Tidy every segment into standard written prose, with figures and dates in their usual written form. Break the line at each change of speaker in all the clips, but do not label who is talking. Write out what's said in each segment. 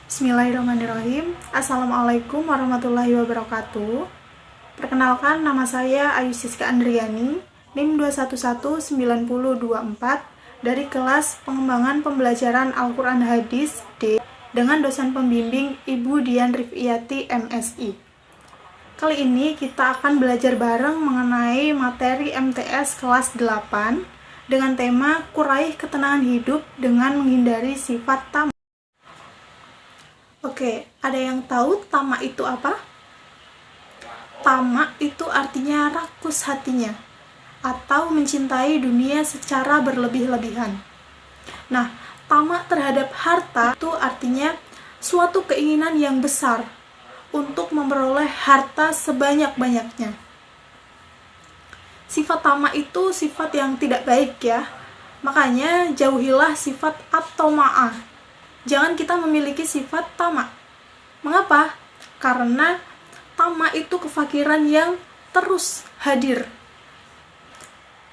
Bismillahirrahmanirrahim. Assalamualaikum warahmatullahi wabarakatuh. Perkenalkan, nama saya Ayu Siska Andriani, NIM 2119024 dari kelas Pengembangan Pembelajaran Al-Quran Hadis D dengan dosen pembimbing Ibu Dian Rifiyati MSI. Kali ini kita akan belajar bareng mengenai materi MTS kelas 8 dengan tema Kuraih Ketenangan Hidup dengan Menghindari Sifat Tamak. Oke, ada yang tahu tamak itu apa? Tamak itu artinya rakus hatinya atau mencintai dunia secara berlebih-lebihan. Nah, tamak terhadap harta itu artinya suatu keinginan yang besar untuk memperoleh harta sebanyak-banyaknya. Sifat tamak itu sifat yang tidak baik ya. Makanya jauhilah sifat at-tama'ah. Jangan kita memiliki sifat tamak. Mengapa? Karena tamak itu kefakiran yang terus hadir.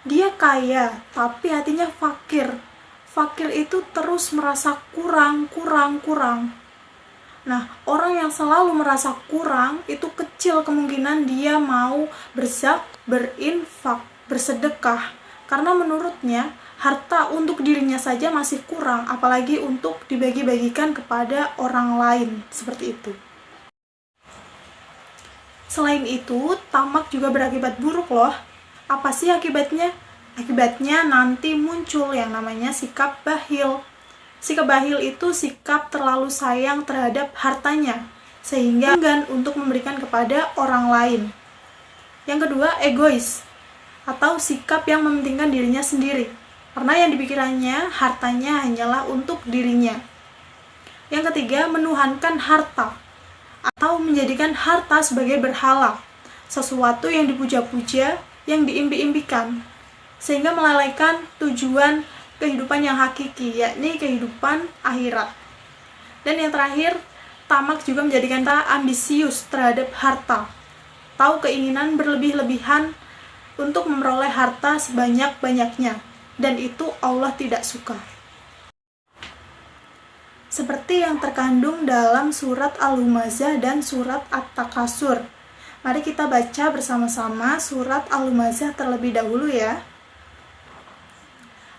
Dia kaya, tapi hatinya fakir. Fakir itu terus merasa kurang. Nah, orang yang selalu merasa kurang, itu kecil kemungkinan dia mau berzakat, berinfak, bersedekah. Karena menurutnya, harta untuk dirinya saja masih kurang, apalagi untuk dibagi-bagikan kepada orang lain, seperti itu. Selain itu, tamak juga berakibat buruk loh. Apa sih akibatnya? Akibatnya nanti muncul yang namanya sikap bakhil. Sikap bakhil itu sikap terlalu sayang terhadap hartanya, sehingga enggan untuk memberikan kepada orang lain. Yang kedua, egois, atau sikap yang mementingkan dirinya sendiri. Karena yang dipikirannya, hartanya hanyalah untuk dirinya. Yang ketiga, menuhankan harta, atau menjadikan harta sebagai berhala, sesuatu yang dipuja-puja, yang diimpi-impikan, sehingga melalaikan tujuan kehidupan yang hakiki, yakni kehidupan akhirat. Dan yang terakhir, tamak juga menjadikan kita ambisius terhadap harta, tahu keinginan berlebih-lebihan untuk memperoleh harta sebanyak-banyaknya, dan itu Allah tidak suka. Seperti yang terkandung dalam surat Al-Humazah dan surat At-Takasur. Mari kita baca bersama-sama surat Al-Humazah terlebih dahulu ya.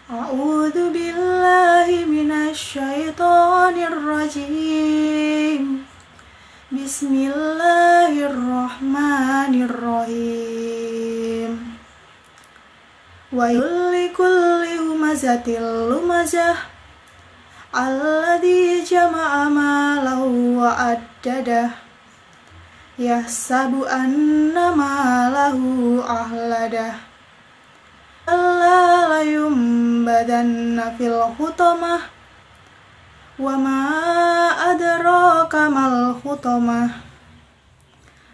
A'udzu billahi minasyaitonir rajim. Bismillahirrahmanirrahim. Wa likulli humazatil lumazah alladzi jama'a malahu wa addadah yahsabu anna malahu ahladah alla layumbadanna fil hutamah wa ma adraka mal hutamah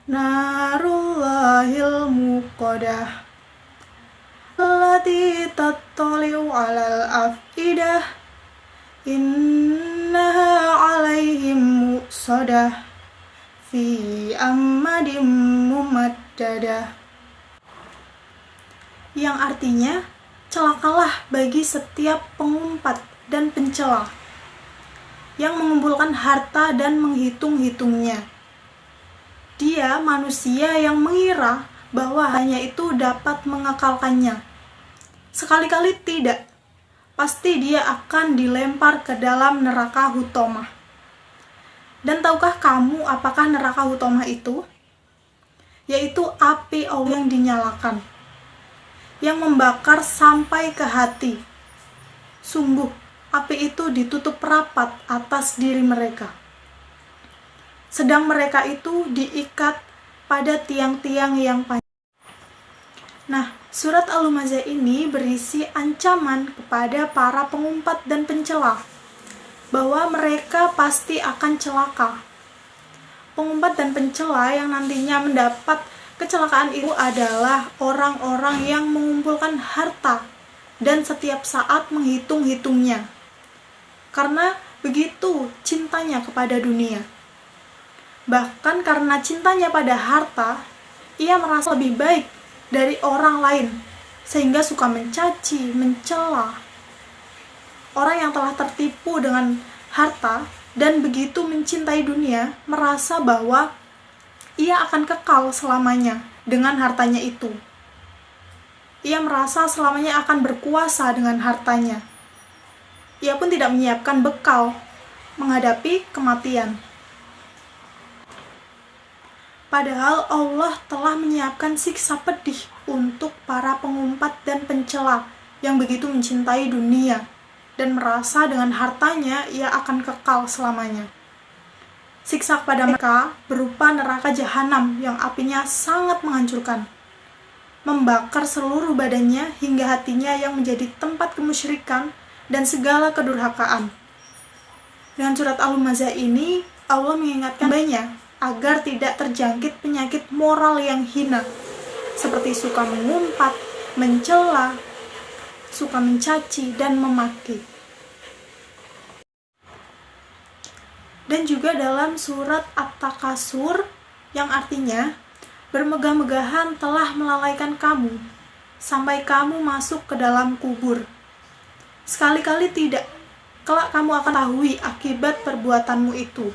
narullahil muqadah allati tattali'u 'alal afidah innaha 'alaihim muqsadah fi ammadim mumaddadah, yang artinya celakalah bagi setiap pengumpat dan pencela yang mengumpulkan harta dan menghitung-hitungnya. Dia manusia yang mengira bahwa hanya itu dapat mengekalkannya. Sekali-kali tidak, pasti dia akan dilempar ke dalam neraka hutomah. Dan tahukah kamu apakah neraka hutomah itu? Yaitu api Allah yang dinyalakan, yang membakar sampai ke hati. Sungguh, api itu ditutup rapat atas diri mereka. Sedang mereka itu diikat pada tiang-tiang yang panjang. Nah, surat Al-Humazah ini berisi ancaman kepada para pengumpat dan pencela, bahwa mereka pasti akan celaka. Pengumpat dan pencela yang nantinya mendapat kecelakaan itu adalah orang-orang yang mengumpulkan harta dan setiap saat menghitung-hitungnya. Karena begitu cintanya kepada dunia. Bahkan karena cintanya pada harta, ia merasa lebih baik dari orang lain, sehingga suka mencaci, mencela. Orang yang telah tertipu dengan harta dan begitu mencintai dunia, merasa bahwa ia akan kekal selamanya dengan hartanya itu. Ia merasa selamanya akan berkuasa dengan hartanya. Ia pun tidak menyiapkan bekal menghadapi kematian. Padahal Allah telah menyiapkan siksa pedih untuk para pengumpat dan pencela yang begitu mencintai dunia dan merasa dengan hartanya ia akan kekal selamanya. Siksa kepada mereka berupa neraka jahanam yang apinya sangat menghancurkan, membakar seluruh badannya hingga hatinya yang menjadi tempat kemusyrikan dan segala kedurhakaan. Dengan surat Al-Humazah ini, Allah mengingatkan hambanya agar tidak terjangkit penyakit moral yang hina, seperti suka mengumpat, mencela, suka mencaci, dan memaki. Dan juga dalam surat At-Takasur yang artinya, bermegah-megahan telah melalaikan kamu, sampai kamu masuk ke dalam kubur. Sekali-kali tidak, kelak kamu akan tahu akibat perbuatanmu itu.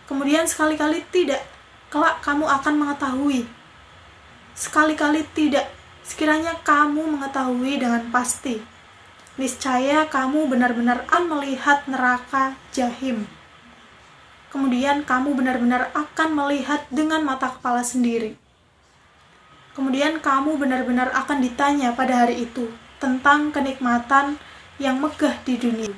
Kemudian sekali-kali tidak, kelak kamu akan mengetahui. Sekali-kali tidak, sekiranya kamu mengetahui dengan pasti. Niscaya kamu benar-benar akan melihat neraka jahim. Kemudian kamu benar-benar akan melihat dengan mata kepala sendiri. Kemudian kamu benar-benar akan ditanya pada hari itu tentang kenikmatan yang megah di dunia.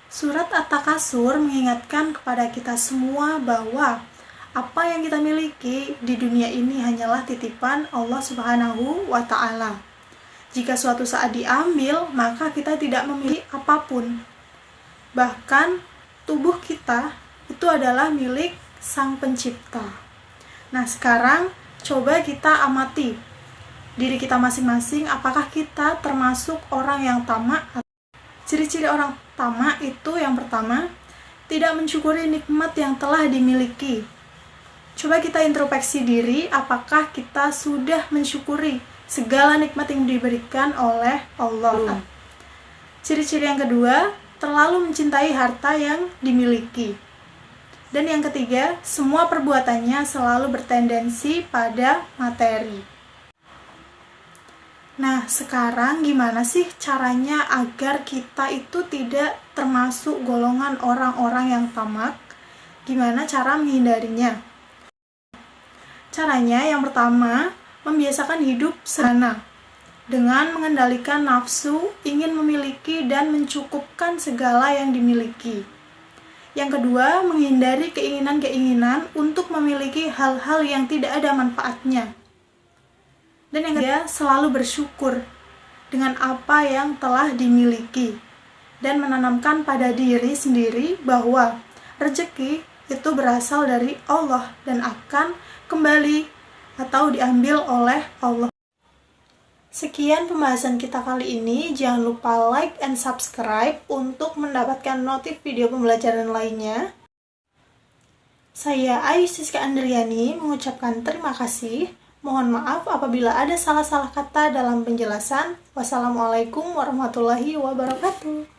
Surat At-Takasur mengingatkan kepada kita semua bahwa apa yang kita miliki di dunia ini hanyalah titipan Allah Subhanahu wa Ta'ala. Jika suatu saat diambil, maka kita tidak memiliki apapun. Bahkan tubuh kita itu adalah milik Sang Pencipta. Nah, sekarang coba kita amati diri kita masing-masing, apakah kita termasuk orang yang tamak? Ciri-ciri orang tamak itu yang pertama, tidak mensyukuri nikmat yang telah dimiliki. Coba kita introspeksi diri, apakah kita sudah mensyukuri segala nikmat yang diberikan oleh Allah. Ciri-ciri yang kedua, terlalu mencintai harta yang dimiliki. Dan yang ketiga, semua perbuatannya selalu bertendensi pada materi. Nah, sekarang gimana sih caranya agar kita itu tidak termasuk golongan orang-orang yang tamak? Gimana cara menghindarinya? Caranya yang pertama, membiasakan hidup sederhana dengan mengendalikan nafsu, ingin memiliki dan mencukupkan segala yang dimiliki. Yang kedua, menghindari keinginan-keinginan untuk memiliki hal-hal yang tidak ada manfaatnya. Dan yang ketiga, selalu bersyukur dengan apa yang telah dimiliki dan menanamkan pada diri sendiri bahwa rezeki itu berasal dari Allah dan akan kembali atau diambil oleh Allah. Sekian pembahasan kita kali ini. Jangan lupa like and subscribe untuk mendapatkan notif video pembelajaran lainnya. Saya Ayu Siska Andriani mengucapkan terima kasih. Mohon maaf apabila ada salah-salah kata dalam penjelasan. Wassalamualaikum warahmatullahi wabarakatuh.